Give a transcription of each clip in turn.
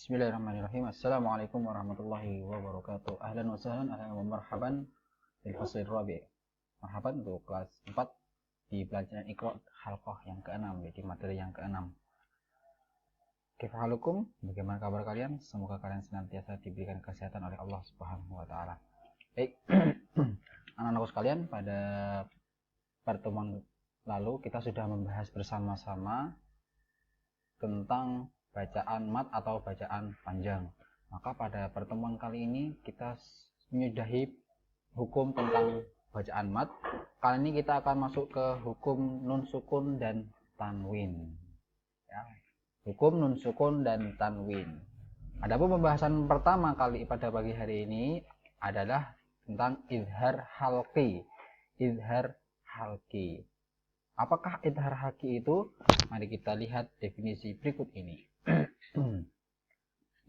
Bismillahirrahmanirrahim. Assalamualaikum warahmatullahi wabarakatuh. Ahlan wa sahlan, ahlan wa marhaban bil fasl rabi'. Marhaban untuk kelas 4 di pelajaran Iqra halqah yang ke-6, jadi materi yang ke-6. Kaifahalukum? Bagaimana kabar kalian? Semoga kalian senantiasa diberikan kesehatan oleh Allah Subhanahu wa taala. Baik. Anak-anakku sekalian, pada pertemuan lalu kita sudah membahas bersama-sama tentang bacaan mat atau bacaan panjang. Maka pada pertemuan kali ini kita menyudahi hukum tentang bacaan mat. Kali ini kita akan masuk ke hukum nun sukun dan tanwin. Ya. Hukum nun sukun dan tanwin. Adapun pembahasan pertama kali pada pagi hari ini adalah tentang izhar halqi. Izhar halqi. Apakah izhar halqi itu? Mari kita lihat definisi berikut ini.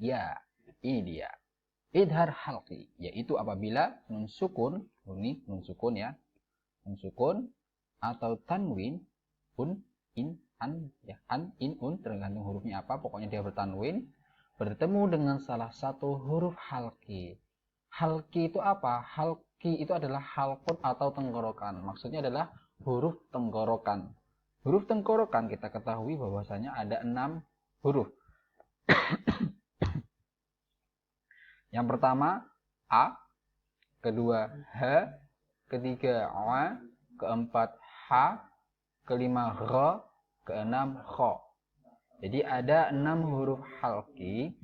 Ya, ini dia. Izhar halqi, yaitu apabila nun sukun, ini nun sukun ya. Nun sukun atau tanwin, un, in, an, ya, an, in, un, tergantung hurufnya apa, pokoknya dia bertanwin, bertemu dengan salah satu huruf halqi. Halqi itu apa? Halqi itu adalah halqun atau tenggorokan. Maksudnya adalah huruf tenggorokan. Huruf tenggorokan kita ketahui bahwasanya ada 6 huruf. Yang pertama A, kedua H, ketiga A, keempat H, kelima R, keenam Kho. Jadi ada 6 huruf halqi.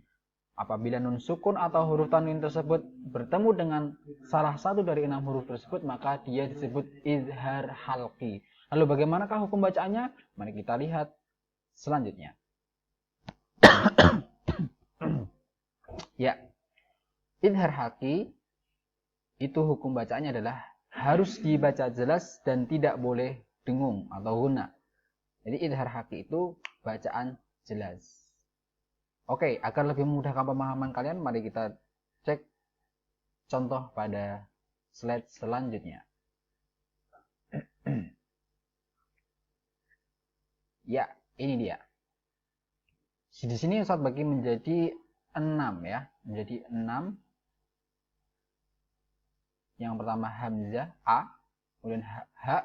Apabila nun sukun atau huruf tanwin tersebut bertemu dengan salah satu dari 6 huruf tersebut, maka dia disebut izhar halqi. Lalu bagaimanakah hukum bacaannya? Mari kita lihat selanjutnya. Ya, izhar halqi itu hukum bacaannya adalah harus dibaca jelas dan tidak boleh dengung atau guna. Jadi izhar halqi itu bacaan jelas. Oke, agar lebih memudahkan pemahaman kalian, mari kita cek contoh pada slide selanjutnya. Ya, ini dia. Di sini Ustaz bagi menjadi 6 ya, menjadi 6. Yang pertama hamzah a, kemudian ha,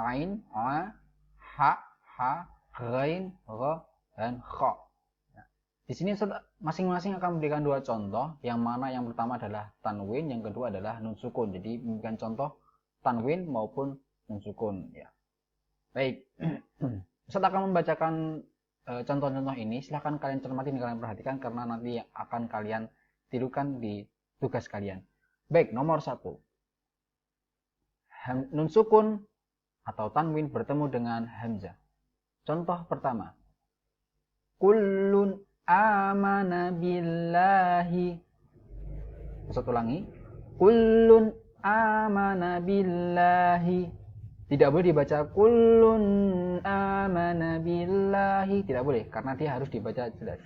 ain, a, ha, ghain, ra, dan kha. Di sini masing-masing akan memberikan 2 contoh, yang mana yang pertama adalah tanwin, yang kedua adalah nun sukun. Jadi memberikan contoh tanwin maupun nun sukun ya. Baik. Ustaz akan membacakan contoh-contoh ini. Silahkan kalian cermati dan kalian perhatikan karena nanti akan kalian tirukan di tugas kalian. Baik, nomor 1. Nun sukun atau tanwin bertemu dengan hamzah. Contoh pertama. Kullun amana billahi. Ustaz ulangi. Kullun amana billahi. Tidak boleh dibaca kullun amana billahi. Tidak boleh, karena dia harus dibaca jelas.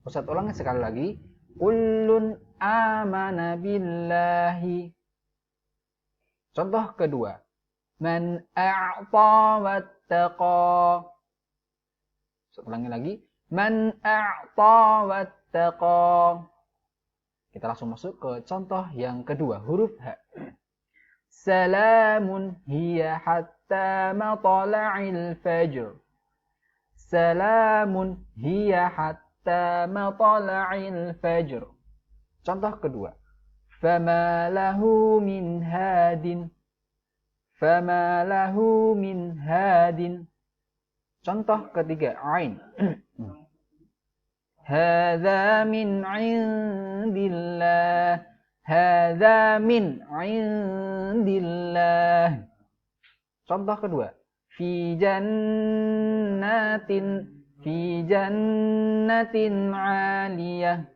Ustaz ulangi sekali lagi. Kullun amana billahi. Contoh kedua. Man a'ta wattaqa. Ustaz ulangi lagi. Man a'ta wattaqa. Kita langsung masuk ke contoh yang kedua, huruf H. Salamun hiya hatta matla'il fajr. Salamun hiya hatta matla'il fajr. Contoh kedua. Fama lahu min hadin. Fama lahu min hadin. Contoh ketiga, ain. Hadza min 'indillah. Hadza min 'indillah. Contoh kedua, fi jannatin 'aliyah.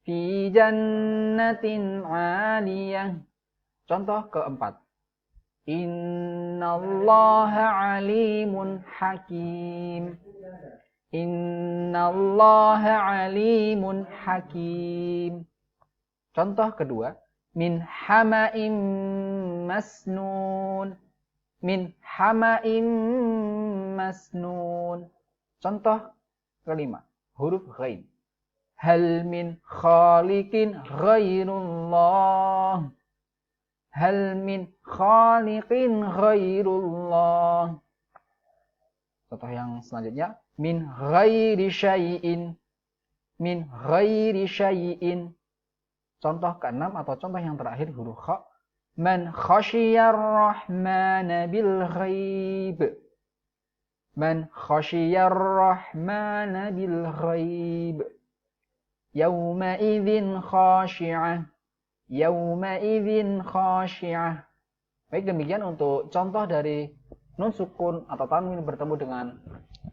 Fi jannatin 'aliyah. Contoh keempat, innallaha 'alimun hakim. Innallaha 'alimun hakim. Contoh kedua, min hama'im masnun. Min hama'im masnun. Contoh kelima, huruf ghain. Hal min khaliqin ghairullah. Hal min khaliqin ghairullah. Contoh yang selanjutnya, min ghairi syai'in. Min ghairi syai'in. Contoh ke-6 atau contoh yang terakhir huruf kha. Man khasyiyar rahmana bil ghaib. Man khasyiyar rahmana bil ghaib. Yawma idzin khashi'ah. Yawma idzin khashi'ah. Baik, demikian untuk contoh dari nun sukun atau tanwin bertemu dengan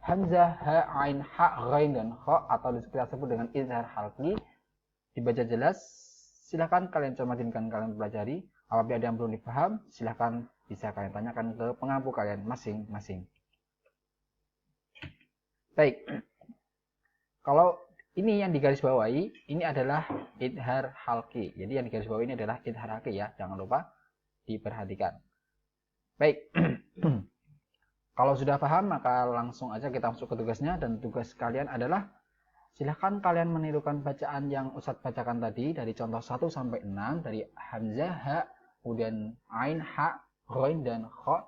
hamzah, ha, ain, ha, ghain dan kha atau kita sebut dengan izhar halqi. Dibaca jelas, silahkan kalian cermatinkan, kalian pelajari. Apabila ada yang belum dipaham, silahkan bisa kalian tanyakan ke pengampu kalian masing-masing. Baik, kalau ini yang digarisbawahi, ini adalah idhar halqi. Jadi yang digarisbawahi ini adalah idhar halqi ya, jangan lupa diperhatikan. Baik, kalau sudah paham maka langsung aja kita masuk ke tugasnya, dan tugas kalian adalah silahkan kalian menirukan bacaan yang Ustadz bacakan tadi dari contoh 1 sampai 6 dari hamzah, ha, kemudian ain, ha, ghain dan kha.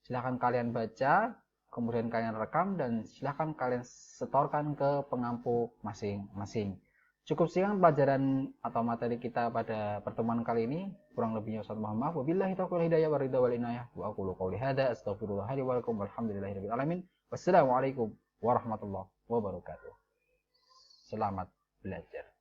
Silahkan kalian baca, kemudian kalian rekam dan silahkan kalian setorkan ke pengampu masing-masing. Cukup sekian pelajaran atau materi kita pada pertemuan kali ini. Kurang lebihnya Ustaz mohon maaf. Wabillahi taufiq hidayah wa ridha wal inayah. Wa aqulu qawli hadza astaghfirullah li wa lakum walhamdulillahirabbil alamin. Wassalamualaikum warahmatullahi wabarakatuh. Selamat belajar.